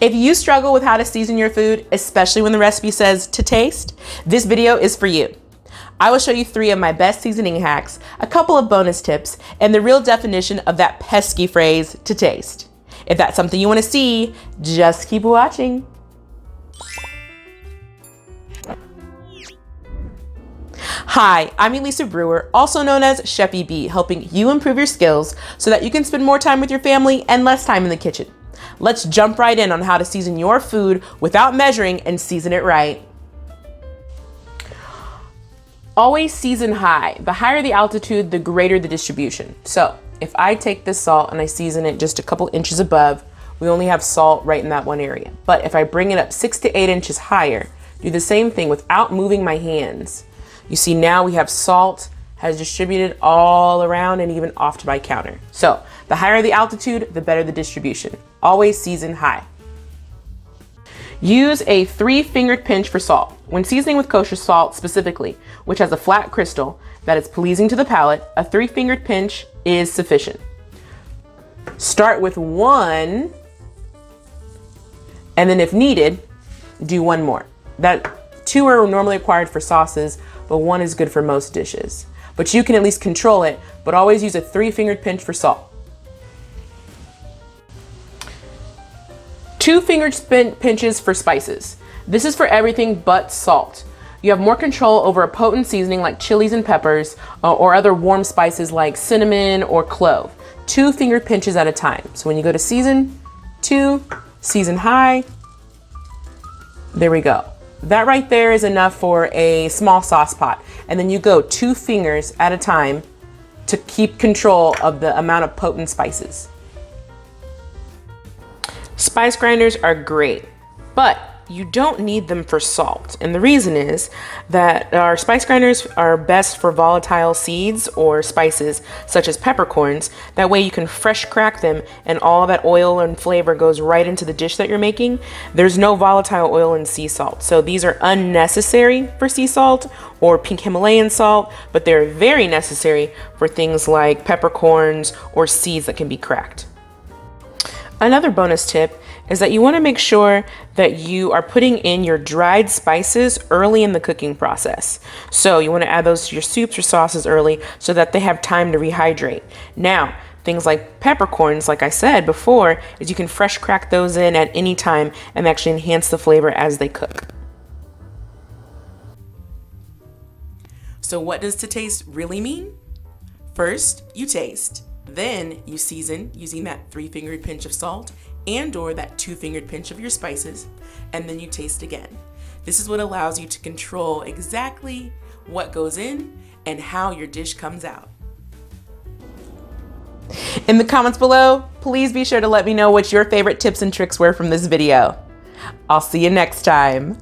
If you struggle with how to season your food, especially when the recipe says to taste, this video is for you. I will show you 3 of my best seasoning hacks, a couple of bonus tips, and the real definition of that pesky phrase, to taste. If that's something you want to see, just keep watching. Hi, I'm Elisa Brewer, also known as Chef EB, helping you improve your skills so that you can spend more time with your family and less time in the kitchen. Let's jump right in on how to season your food without measuring and season it right. Always season high. The higher the altitude, the greater the distribution. So if I take this salt and I season it just a couple inches above, we only have salt right in that one area. But if I bring it up 6 to 8 inches higher, do the same thing without moving my hands. You see now we have salt has distributed all around and even off to my counter. So the higher the altitude, the better the distribution. Always season high. Use a 3-fingered pinch for salt. When seasoning with kosher salt specifically, which has a flat crystal that is pleasing to the palate, a 3-fingered pinch is sufficient. Start with 1, and then if needed, do 1 more. 2 are normally required for sauces, but 1 is good for most dishes. But you can at least control it, but always use a 3-fingered pinch for salt. 2-fingered pinches for spices. This is for everything but salt. You have more control over a potent seasoning like chilies and peppers or other warm spices like cinnamon or clove. 2-fingered pinches at a time. So when you go to season, 2, season high, there we go. That right there is enough for a small sauce pot. And then you go 2 fingers at a time to keep control of the amount of potent spices. Spice grinders are great, but you don't need them for salt. And the reason is that our spice grinders are best for volatile seeds or spices such as peppercorns. That way you can fresh crack them and all that oil and flavor goes right into the dish that you're making. There's no volatile oil in sea salt. So these are unnecessary for sea salt or pink Himalayan salt, but they're very necessary for things like peppercorns or seeds that can be cracked. Another bonus tip is that you want to make sure that you are putting in your dried spices early in the cooking process. So you want to add those to your soups or sauces early so that they have time to rehydrate. Now, things like peppercorns, like I said before, is you can fresh crack those in at any time and actually enhance the flavor as they cook. So what does to taste really mean? First, you taste. Then you season using that 3-fingered pinch of salt and/or that 2-fingered pinch of your spices, and then you taste again. This is what allows you to control exactly what goes in and how your dish comes out. In the comments below, please be sure to let me know what your favorite tips and tricks were from this video. I'll see you next time.